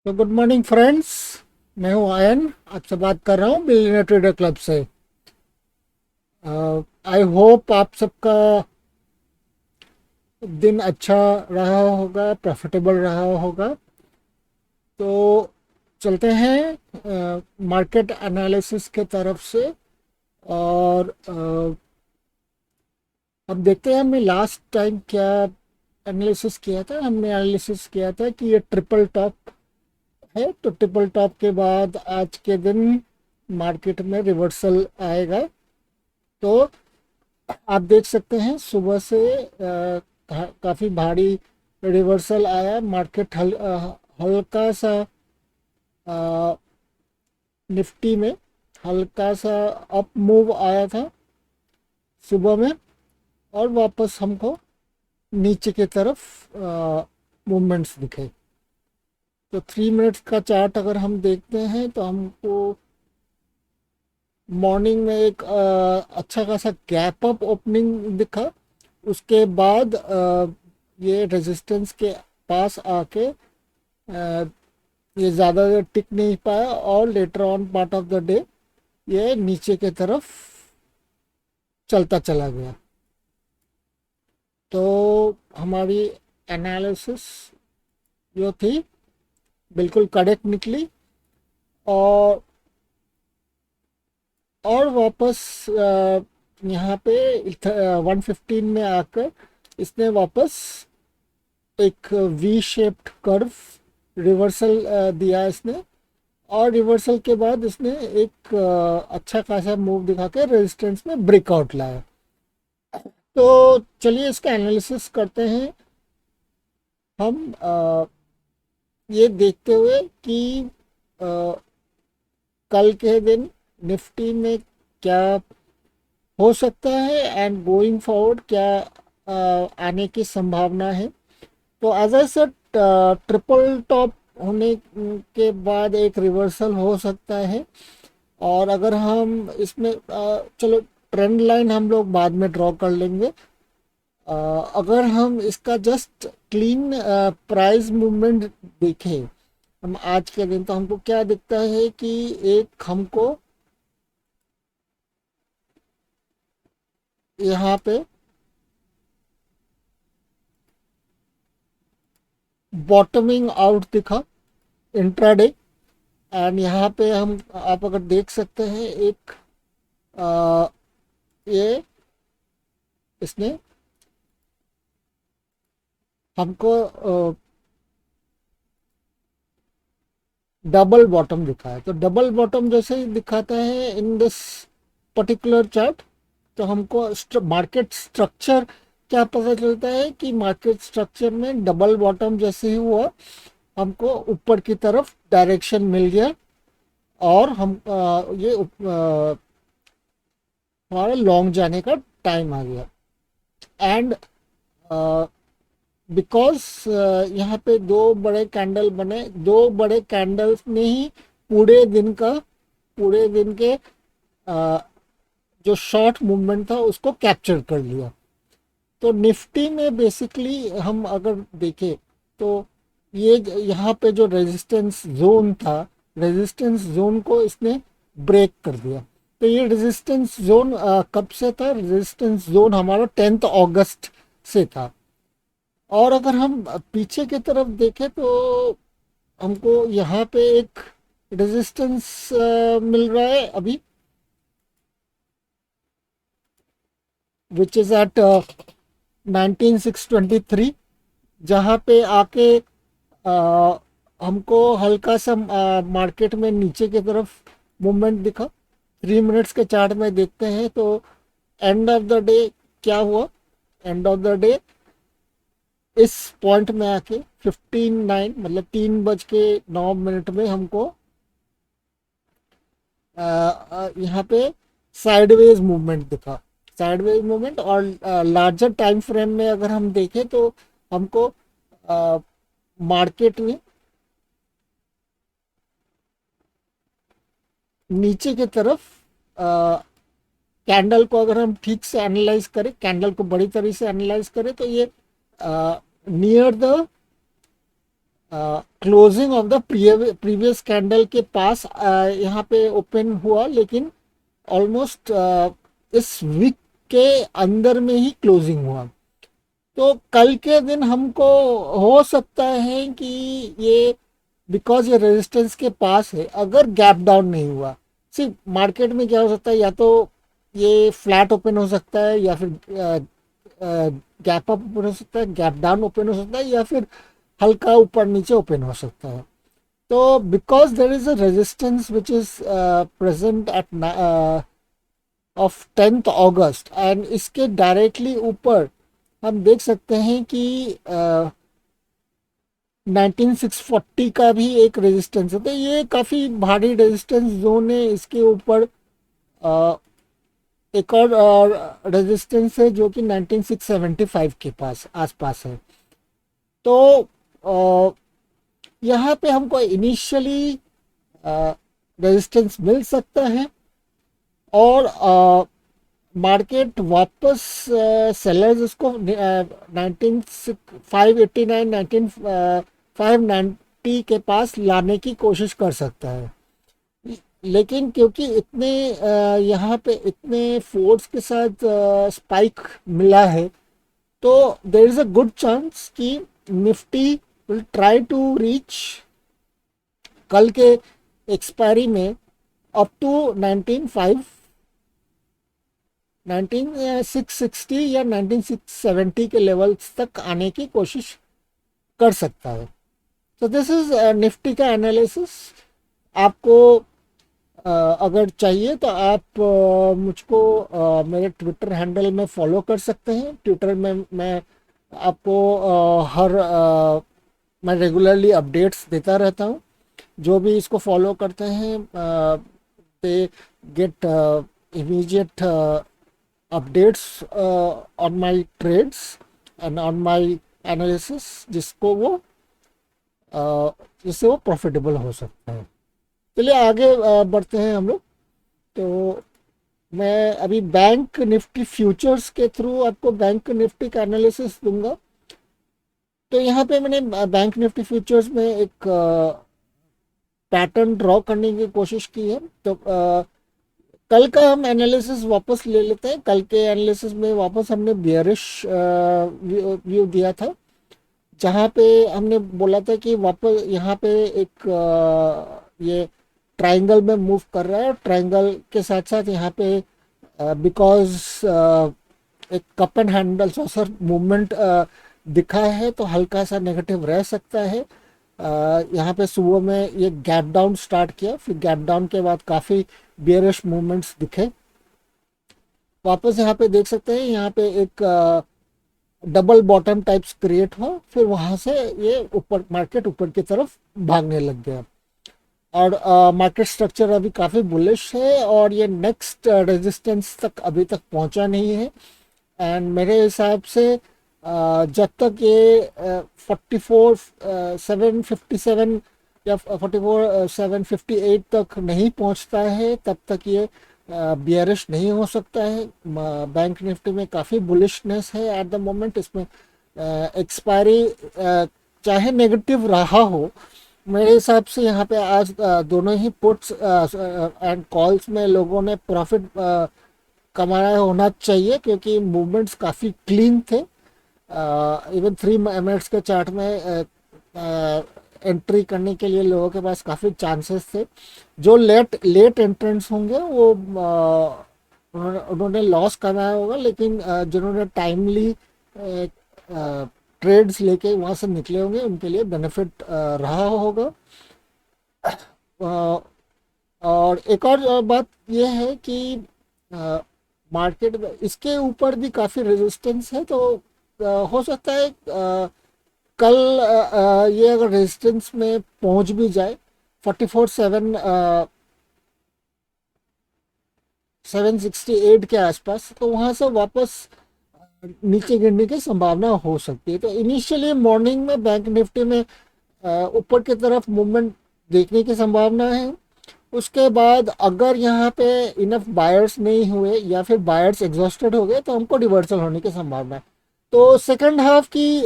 तो good morning friends. मैं हूं आयन, आपसे बात कर रहा हूं बिलियनर ट्रेडर क्लब से। आई होप आप सबका दिन अच्छा रहा होगा, प्रॉफिटेबल रहा होगा। तो चलते हैं मार्केट एनालिसिस के तरफ से। और अब देखते हैं हमने लास्ट टाइम क्या एनालिसिस किया था। हमने एनालिसिस किया था कि ये ट्रिपल टॉप है, तो ट्रिपल टॉप के बाद आज के दिन मार्केट में रिवर्सल आएगा। तो आप देख सकते हैं सुबह से काफ़ी भारी रिवर्सल आया। मार्केट हल्का सा निफ्टी में हल्का सा अप मूव आया था सुबह में, और वापस हमको नीचे की तरफ मूवमेंट्स दिखे। तो 3 मिनट्स का चार्ट अगर हम देखते हैं तो हमको मॉर्निंग में एक अच्छा खासा गैप अप ओपनिंग दिखा। उसके बाद ये रेजिस्टेंस के पास आके ये ज़्यादा देर टिक नहीं पाया, और later on part of the day ये नीचे के तरफ चलता चला गया। तो हमारी एनालिसिस जो थी बिल्कुल करेक्ट निकली। और वापस यहाँ पे 115 में आकर इसने वापस एक वी शेप्ड कर्व रिवर्सल दिया इसने। और रिवर्सल के बाद इसने एक अच्छा खासा मूव दिखा के रेजिस्टेंस में ब्रेकआउट लाया। तो चलिए इसका एनालिसिस करते हैं हम, ये देखते हुए कि अ, कल के दिन निफ्टी में क्या हो सकता है एंड गोइंग फॉरवर्ड क्या आने की संभावना है। तो as I said, triple top होने के बाद एक रिवर्सल हो सकता है। और अगर हम इसमें चलो ट्रेंड लाइन हम लोग बाद में ड्रॉ कर लेंगे। अगर हम इसका जस्ट क्लीन प्राइस मूवमेंट देखें हम आज के दिन, तो हमको क्या दिखता है कि एक हमको यहाँ पे बॉटमिंग आउट दिखा इंट्राडे। एंड यहाँ पे हम आप अगर देख सकते हैं एक आ, ये इसने हमको डबल बॉटम दिखा है। तो डबल बॉटम जैसे ही दिखाता है इन दिस पर्टिकुलर चार्ट, तो हमको मार्केट स्ट्रक्चर क्या पता चलता है कि मार्केट स्ट्रक्चर में डबल बॉटम जैसे ही हुआ हमको ऊपर की तरफ डायरेक्शन मिल गया। और हम ये हमारा लॉन्ग जाने का टाइम आ गया। एंड बिकॉज यहाँ पे दो बड़े कैंडल बने, दो बड़े कैंडल्स ने ही पूरे दिन के जो शॉर्ट मूवमेंट था उसको कैप्चर कर लिया। तो निफ्टी में बेसिकली हम अगर देखें तो ये यहाँ पे जो रेजिस्टेंस जोन था, रेजिस्टेंस जोन को इसने ब्रेक कर दिया। तो ये रेजिस्टेंस जोन कब से था? रेजिस्टेंस जोन हमारा 10 अगस्त से था। और अगर हम पीछे की तरफ देखें तो हमको यहाँ पे एक रेजिस्टेंस मिल रहा है अभी, विच इज़ एट 19623, जहाँ पे आके हमको हल्का सा मार्केट में नीचे की तरफ मूवमेंट दिखा। 3 मिनट्स के चार्ट में देखते हैं तो एंड ऑफ द डे क्या हुआ। एंड ऑफ द डे इस पॉइंट में आके 15:09 मतलब 3:09 में हमको यहाँ पे साइडवेज मूवमेंट दिखा। साइडवेज मूवमेंट, और लार्जर टाइम फ्रेम में अगर हम देखें तो हमको मार्केट में नीचे की तरफ कैंडल को अगर हम ठीक से एनालाइज करें, कैंडल को बड़ी तरह से एनालाइज करें, तो ये near the closing of the previous candle के पास यहाँ पे ओपन हुआ, लेकिन ऑलमोस्ट इस वीक के अंदर में ही क्लोजिंग हुआ। तो कल के दिन हमको हो सकता है कि ये, बिकॉज ये रेजिस्टेंस के पास है, अगर गैप डाउन नहीं हुआ, सिर्फ मार्केट में क्या हो सकता है, या तो ये फ्लैट ओपन हो सकता है, या फिर गैप अप ओपन हो सकता है, गैप डाउन ओपन हो सकता है, या फिर हल्का ऊपर नीचे ओपन हो सकता है। तो because there is a resistance which is present at of 10th August, and इसके डायरेक्टली ऊपर हम देख सकते हैं कि 19640 का भी एक रेजिस्टेंस है। तो ये काफ़ी भारी रेजिस्टेंस जोन है। इसके ऊपर अ, एक और रेजिस्टेंस है जो कि 19675 के पास आसपास है। तो अ, यहाँ पे हमको इनिशियली रेजिस्टेंस मिल सकता है, और मार्केट वापस सेलर्स उसको 19,589 19,590 के पास लाने की कोशिश कर सकता है। लेकिन क्योंकि इतने यहाँ पे इतने फोर्स के साथ स्पाइक मिला है, तो there is a good chance कि Nifty will try to reach कल के एक्सपायरी में अप टू 19,660 या 19,670 के लेवल्स तक आने की कोशिश कर सकता है। तो दिस इज निफ्टी का एनालिसिस। आपको अगर चाहिए तो आप मुझको मेरे ट्विटर हैंडल में फॉलो कर सकते हैं। ट्विटर में मैं आपको मैं रेगुलरली अपडेट्स देता रहता हूँ। जो भी इसको फॉलो करते हैं they get immediate updates on my trades and on my analysis, जिससे वो प्रॉफिटेबल हो सकता है। चलिए आगे बढ़ते हैं हम लोग। तो मैं अभी बैंक निफ्टी फ्यूचर्स के थ्रू आपको बैंक निफ्टी का एनालिसिस दूंगा। तो यहाँ पे मैंने बैंक निफ्टी फ्यूचर्स में एक पैटर्न ड्रॉ करने की कोशिश की है। तो कल का हम एनालिसिस वापस ले लेते हैं। कल के एनालिसिस में वापस हमने बियरिश व्यू दिया था, जहाँ पे हमने बोला था कि वापस यहाँ पे एक ये ट्रायंगल में मूव कर रहा है। ट्रायंगल के साथ साथ यहाँ पे बिकॉज एक cup and handle saucer movement दिखा है, तो हल्का सा नेगेटिव रह सकता है। यहाँ पे सुबह में ये गैप डाउन स्टार्ट किया, फिर गैप डाउन के बाद काफ़ी बियरिश मूवमेंट्स दिखे। वापस यहाँ पे देख सकते हैं, यहाँ पे एक डबल बॉटम टाइप्स क्रिएट हुआ, फिर वहाँ से ये ऊपर मार्केट ऊपर की तरफ भागने लग गया। और मार्केट स्ट्रक्चर अभी काफ़ी बुलिश है, और ये नेक्स्ट रेजिस्टेंस तक अभी तक पहुँचा नहीं है। एंड मेरे हिसाब से जब तक ये 44,757 या 44,758 तक नहीं पहुंचता है, तब तक ये बियरिश नहीं हो सकता है। बैंक निफ्टी में काफ़ी बुलिशनेस है एट द मोमेंट। इसमें एक्सपायरी चाहे नेगेटिव रहा हो, मेरे हिसाब से यहाँ पे आज दोनों ही पुट्स एंड कॉल्स में लोगों ने प्रॉफिट कमाया होना चाहिए, क्योंकि मूवमेंट्स काफ़ी क्लीन थे। इवन 3 मिनट्स के चार्ट में एंट्री करने के लिए लोगों के पास काफ़ी चांसेस थे। जो लेट लेट एंट्रेंट्स होंगे वो उन्होंने लॉस कमाया होगा, लेकिन जिन्होंने टाइमली ट्रेड्स लेके वहाँ से निकले होंगे, उनके लिए बेनिफिट रहा होगा। और एक और बात यह है कि मार्केट में इसके ऊपर भी काफ़ी रेजिस्टेंस है। तो हो सकता है कल ये अगर रेजिस्टेंस में पहुंच भी जाए 768 के आसपास, तो वहां से वापस नीचे गिरने की संभावना हो सकती है। तो इनिशियली मॉर्निंग में बैंक निफ्टी में ऊपर की तरफ मूवमेंट देखने की संभावना है। उसके बाद अगर यहाँ पे इनफ बायर्स नहीं हुए या फिर बायर्स एग्जॉस्टेड हो गए, तो हमको रिवर्सल होने की संभावना है। तो सेकंड हाफ की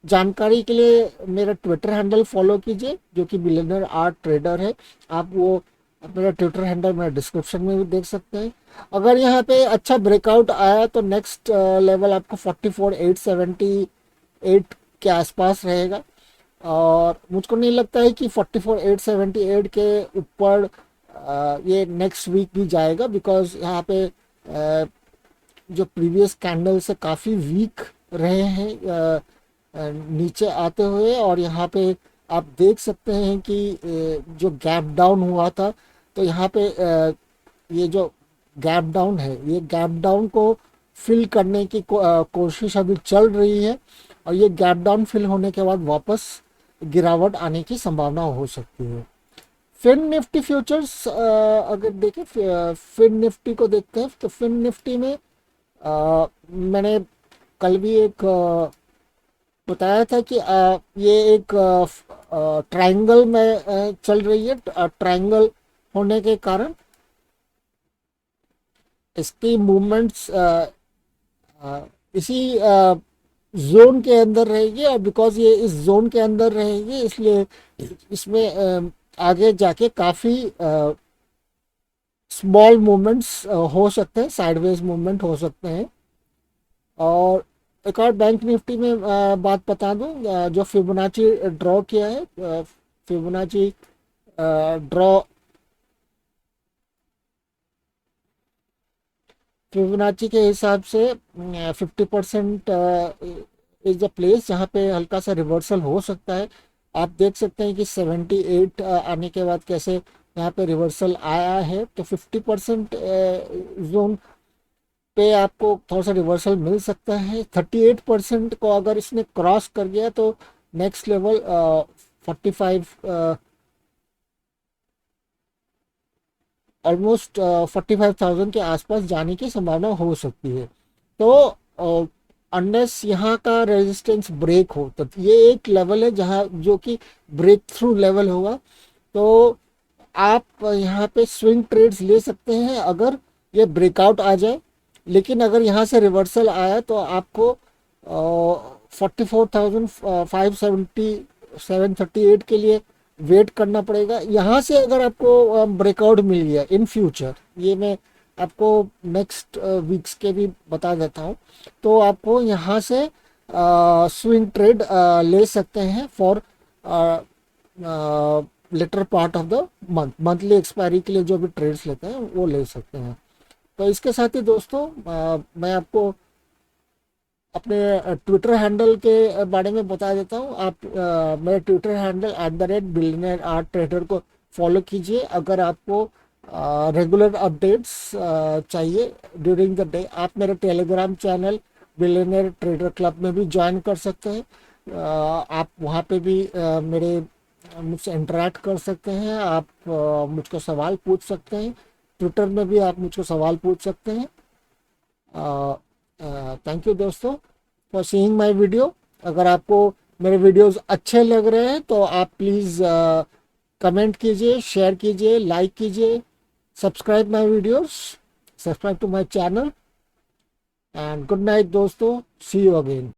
जानकारी के लिए मेरा ट्विटर हैंडल फॉलो कीजिए जो कि बिलियनर आर्ट ट्रेडर है। आप वो मेरा ट्विटर हैंडल मेरा डिस्क्रिप्शन में भी देख सकते हैं। अगर यहाँ पे अच्छा ब्रेकआउट आया तो नेक्स्ट लेवल आपको 44,878 के आसपास रहेगा। और मुझको नहीं लगता है कि 44,878 के ऊपर ये नेक्स्ट वीक भी जाएगा, बिकॉज यहाँ पे जो प्रीवियस कैंडल से काफ़ी वीक रहे हैं नीचे आते हुए। और यहाँ पे आप देख सकते हैं कि जो गैप डाउन हुआ था, तो यहाँ पे ये जो गैप डाउन है, ये गैप डाउन को फिल करने की कोशिश अभी चल रही है। और ये गैप डाउन फिल होने के बाद वापस गिरावट आने की संभावना हो सकती है। फिन निफ्टी फ्यूचर्स अगर देखें, फिन निफ्टी को देखते हैं तो फिन निफ्टी में मैंने कल भी एक बताया था कि ये एक ट्रायंगल में चल रही है। ट्रायंगल होने के कारण इसकी मूवमेंट्स इसी जोन के अंदर रहेगी। और बिकॉज ये इस जोन के अंदर रहेगी इसलिए इसमें आगे जाके काफ़ी स्मॉल मूवमेंट्स हो सकते हैं, साइडवेज मूवमेंट हो सकते हैं। और एक और बैंक निफ्टी में बात बता दूं, जो फिबोनाची ड्रॉ किया है, फिबोनाची ड्रॉ फिबोनाची के हिसाब से 50% इज द प्लेस जहाँ पे हल्का सा रिवर्सल हो सकता है। आप देख सकते हैं कि 78 आने के बाद कैसे यहाँ पे रिवर्सल आया है। तो 50% जोन पे आपको थोड़ा सा रिवर्सल मिल सकता है। 38% को अगर इसने क्रॉस कर गया तो नेक्स्ट लेवल 45 ऑलमोस्ट 45,000 के आसपास जाने की संभावना हो सकती है। तो अनलेस यहाँ का रेजिस्टेंस ब्रेक हो तो ये एक लेवल है जहाँ जो कि ब्रेक थ्रू लेवल होगा। तो आप यहाँ पे स्विंग ट्रेड्स ले सकते हैं अगर ये ब्रेकआउट आ जाए। लेकिन अगर यहाँ से रिवर्सल आया तो आपको 44,570 738 के लिए वेट करना पड़ेगा। यहाँ से अगर आपको ब्रेकआउट मिल गया इन फ्यूचर, ये मैं आपको नेक्स्ट वीक्स के भी बता देता हूँ, तो आपको यहाँ से स्विंग ट्रेड ले सकते हैं for later part of the monthly expiry के लिए जो भी ट्रेड्स लेते हैं वो ले सकते हैं। तो इसके साथ ही दोस्तों मैं आपको अपने ट्विटर हैंडल के बारे में बता देता हूँ। आप मेरे Twitter handle @billionaire art trader को फॉलो कीजिए। अगर आपको रेगुलर अपडेट्स चाहिए ड्यूरिंग द डे, आप मेरे Telegram channel billionaire trader club में भी ज्वाइन कर सकते हैं। आप वहाँ पे भी मेरे मुझसे इंटरेक्ट कर सकते हैं। आप मुझको सवाल पूछ सकते हैं। ट्विटर में भी आप मुझको सवाल पूछ सकते हैं। थैंक यू दोस्तों फॉर सीइंग माय वीडियो। अगर आपको मेरे वीडियोस अच्छे लग रहे हैं तो आप प्लीज़ कमेंट कीजिए, शेयर कीजिए, लाइक कीजिए, subscribe my videos, subscribe to my channel. And good night दोस्तों, सी यू अगेन।